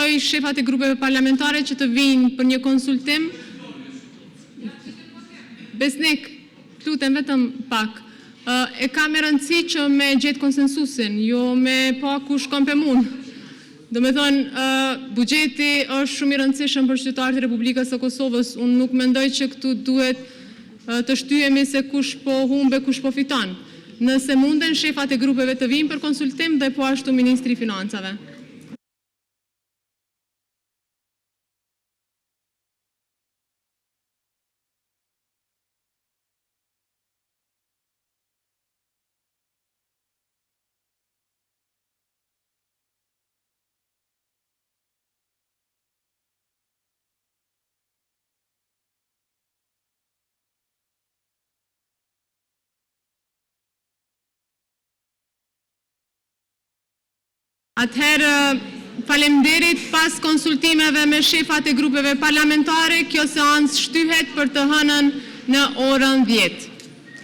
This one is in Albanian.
invitoj shefat e grupeve parlamentare që të vinë për një konsultim. Besnik, lutem vetëm pak. E ka me rëndësi që me gjetë konsensusin, jo me pa ku shkon për mund. Do me thonë, bugjeti është shumë i rëndësishëm për qytetarët e Republikës së Kosovës. Unë nuk mendoj që këtu duhet të shtyhemi se kush po humbe, kush po fiton. Nëse munden shefat e grupeve të vinë për konsultim dhe po ashtu Ministri i Financave. Atëherë, faleminderit, pas konsultimeve me shefat e grupeve parlamentare, kjo seancë shtyhet për të hënën në orën 10.